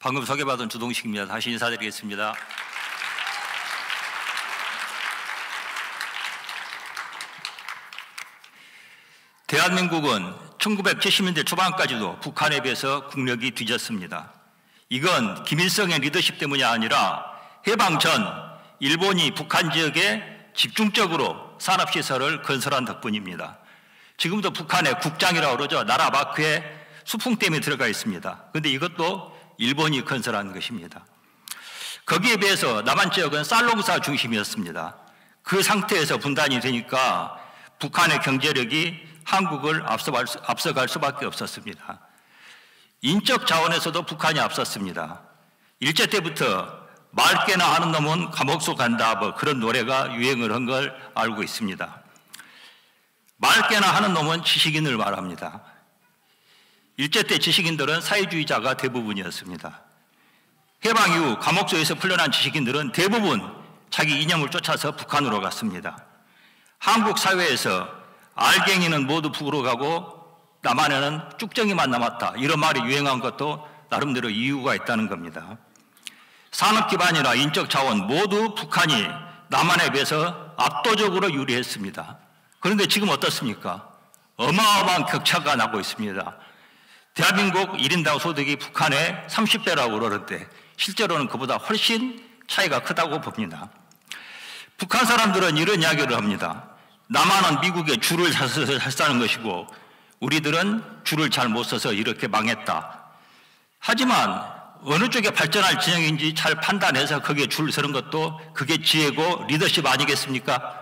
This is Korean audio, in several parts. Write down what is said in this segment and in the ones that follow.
방금 소개받은 주동식입니다. 다시 인사드리겠습니다. 대한민국은 1970년대 초반까지도 북한에 비해서 국력이 뒤졌습니다. 이건 김일성의 리더십 때문이 아니라 해방 전 일본이 북한 지역에 집중적으로 산업시설을 건설한 덕분입니다. 지금도 북한의 국장이라고 그러죠. 나라 마크에 수풍댐이 들어가 있습니다. 그런데 이것도 일본이 건설한 것입니다. 거기에 비해서 남한 지역은 쌀농사 중심이었습니다. 그 상태에서 분단이 되니까 북한의 경제력이 한국을 앞서갈 수밖에 없었습니다. 인적 자원에서도 북한이 앞섰습니다. 일제 때부터 맑게나 하는 놈은 감옥 속 간다, 뭐 그런 노래가 유행을 한 걸 알고 있습니다. 맑게나 하는 놈은 지식인을 말합니다. 일제 때 지식인들은 사회주의자가 대부분이었습니다. 해방 이후 감옥소에서 풀려난 지식인들은 대부분 자기 이념을 쫓아서 북한으로 갔습니다. 한국 사회에서 알갱이는 모두 북으로 가고 남한에는 쭉정이만 남았다, 이런 말이 유행한 것도 나름대로 이유가 있다는 겁니다. 산업 기반이나 인적 자원 모두 북한이 남한에 비해서 압도적으로 유리했습니다. 그런데 지금 어떻습니까? 어마어마한 격차가 나고 있습니다. 대한민국 1인당 소득이 북한의 30배라고 그러는데 실제로는 그보다 훨씬 차이가 크다고 봅니다. 북한 사람들은 이런 이야기를 합니다. 남한은 미국에 줄을 잘 쓰는 것이고 우리들은 줄을 잘 못 써서 이렇게 망했다. 하지만 어느 쪽에 발전할 진영인지 잘 판단해서 거기에 줄 서는 것도 그게 지혜고 리더십 아니겠습니까?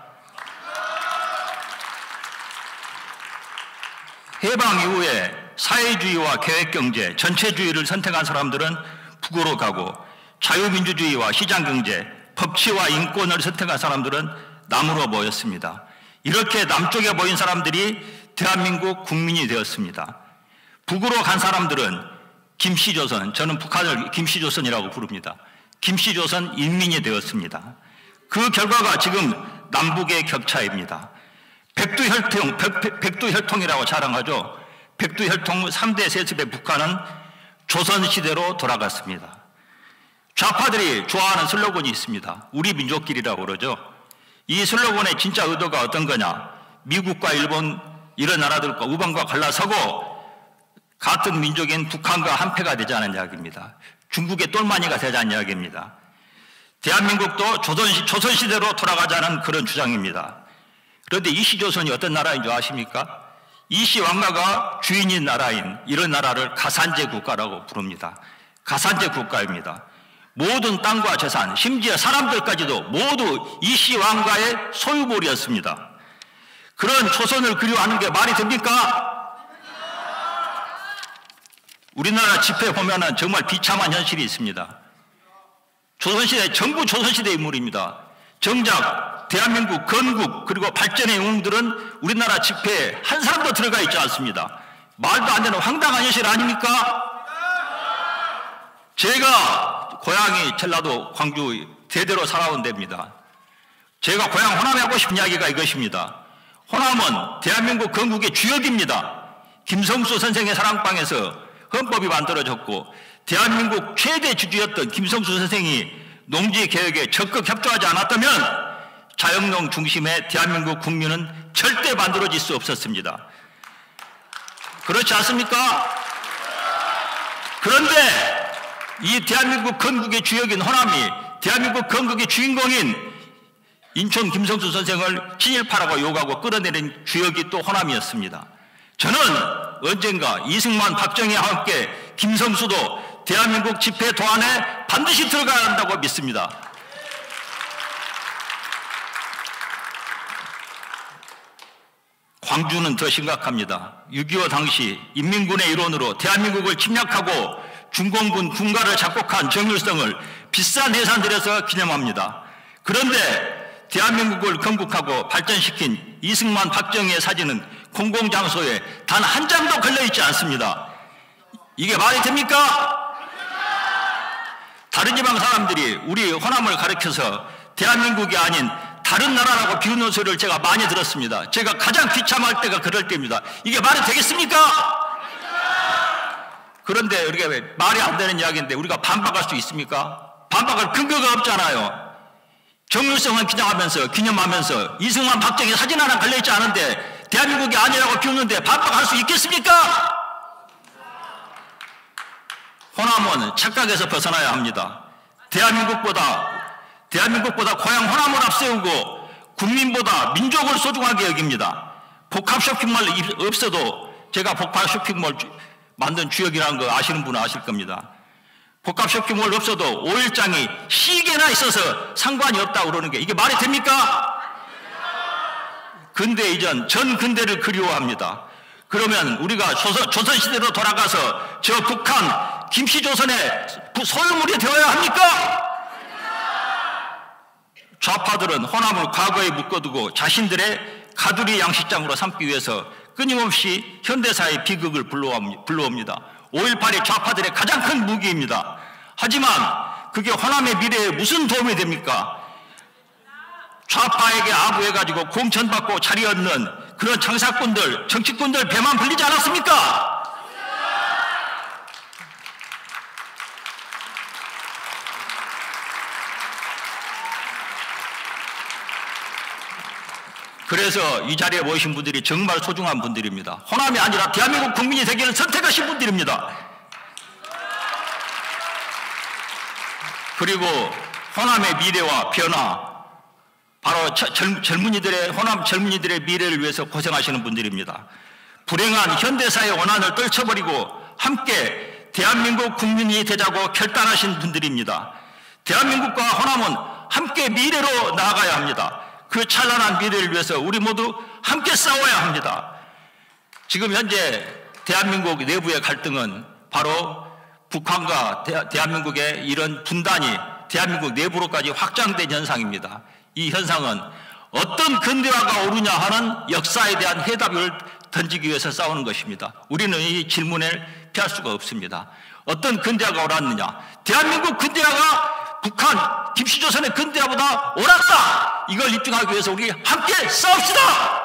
해방 이후에 사회주의와 계획경제, 전체주의를 선택한 사람들은 북으로 가고 자유민주주의와 시장경제, 법치와 인권을 선택한 사람들은 남으로 모였습니다. 이렇게 남쪽에 모인 사람들이 대한민국 국민이 되었습니다. 북으로 간 사람들은 김씨조선, 저는 북한을 김씨조선이라고 부릅니다. 김씨조선 인민이 되었습니다. 그 결과가 지금 남북의 격차입니다. 백두혈통이라고 자랑하죠. 백두혈통 3대 세습의 북한은 조선시대로 돌아갔습니다. 좌파들이 좋아하는 슬로건이 있습니다. 우리 민족끼리라고 그러죠. 이 슬로건의 진짜 의도가 어떤 거냐? 미국과 일본 이런 나라들과 우방과 갈라서고 같은 민족인 북한과 한패가 되자는 이야기입니다. 중국의 똘마니가 되자는 이야기입니다. 대한민국도 조선시대로 돌아가자는 그런 주장입니다. 그런데 이시조선이 어떤 나라인 줄 아십니까? 이시 왕가가 주인인 나라인 이런 나라를 가산제 국가라고 부릅니다. 가산제 국가입니다. 모든 땅과 재산, 심지어 사람들까지도 모두 이시 왕가의 소유물이었습니다. 그런 조선을 그리워하는 게 말이 됩니까? 우리나라 집회 보면은 정말 비참한 현실이 있습니다. 조선시대, 전부 조선시대 인물입니다. 정작 대한민국 건국 그리고 발전의 영웅들은 우리나라 집회에 한 사람도 들어가 있지 않습니다. 말도 안 되는 황당한 현실 아닙니까? 제가 고향이 전라도 광주 대대로 살아온 데입니다. 제가 고향 호남에 하고 싶은 이야기가 이것입니다. 호남은 대한민국 건국의 주역입니다. 김성수 선생의 사랑방에서 헌법이 만들어졌고 대한민국 최대 주주였던 김성수 선생이 농지개혁에 적극 협조하지 않았다면 자영농 중심의 대한민국 국민은 절대 만들어질 수 없었습니다. 그렇지 않습니까? 그런데 이 대한민국 건국의 주역인 호남이 대한민국 건국의 주인공인 인천 김성수 선생을 친일파라고 욕하고 끌어내린 주역이 또 호남이었습니다. 저는 언젠가 이승만, 박정희와 함께 김성수도 대한민국 집회 도안에 반드시 들어가야 한다고 믿습니다. 광주는 더 심각합니다. 6.25 당시 인민군의 일원으로 대한민국을 침략하고 중공군 군가를 작곡한 정일성을 비싼 예산 들여서 기념합니다. 그런데 대한민국을 건국하고 발전시킨 이승만, 박정희의 사진은 공공장소에 단 한 장도 걸려있지 않습니다. 이게 말이 됩니까? 다른 지방 사람들이 우리 호남을 가리켜서 대한민국이 아닌 다른 나라라고 비웃는 소리를 제가 많이 들었습니다. 제가 가장 비참할 때가 그럴 때입니다. 이게 말이 되겠습니까? 그런데 우리가 말이 안 되는 이야기인데 우리가 반박할 수 있습니까? 반박할 근거가 없잖아요. 정율성은 기념하면서 이승만 박정희 사진 하나 걸려있지 않은데 대한민국이 아니라고 비웃는데 반박할 수 있겠습니까? 호남은 착각에서 벗어나야 합니다. 대한민국보다 고향 호남을 앞세우고 국민보다 민족을 소중하게 여깁니다. 복합 쇼핑몰 없어도 제가 복합 쇼핑몰 만든 주역이라는 거 아시는 분은 아실 겁니다. 복합 쇼핑몰 없어도 5일장이 시계나 있어서 상관이 없다고 그러는 게 이게 말이 됩니까? 근대 이전 전 근대를 그리워합니다. 그러면 우리가 조선시대로 돌아가서 저 북한 김씨조선의 소유물이 되어야 합니까? 좌파들은 호남을 과거에 묶어두고 자신들의 가두리 양식장으로 삼기 위해서 끊임없이 현대사의 비극을 불러옵니다. 5.18이 좌파들의 가장 큰 무기입니다. 하지만 그게 호남의 미래에 무슨 도움이 됩니까? 좌파에게 아부해가지고 공천받고 자리 얻는 그런 장사꾼들, 정치꾼들 배만 불리지 않았습니까? 그래서 이 자리에 모이신 분들이 정말 소중한 분들입니다. 호남이 아니라 대한민국 국민이 되기를 선택하신 분들입니다. 그리고 호남의 미래와 변화, 바로 호남 젊은이들의 미래를 위해서 고생하시는 분들입니다. 불행한 현대사의 원한을 떨쳐버리고 함께 대한민국 국민이 되자고 결단하신 분들입니다. 대한민국과 호남은 함께 미래로 나아가야 합니다. 그 찬란한 미래를 위해서 우리 모두 함께 싸워야 합니다. 지금 현재 대한민국 내부의 갈등은 바로 북한과 대한민국의 이런 분단이 대한민국 내부로까지 확장된 현상입니다. 이 현상은 어떤 근대화가 오르냐 하는 역사에 대한 해답을 던지기 위해서 싸우는 것입니다. 우리는 이 질문을 피할 수가 없습니다. 어떤 근대화가 옳았느냐? 대한민국 근대화가 북한, 김씨조선의 근대화보다 옳았다! 이걸 입증하기 위해서 우리 함께 싸웁시다!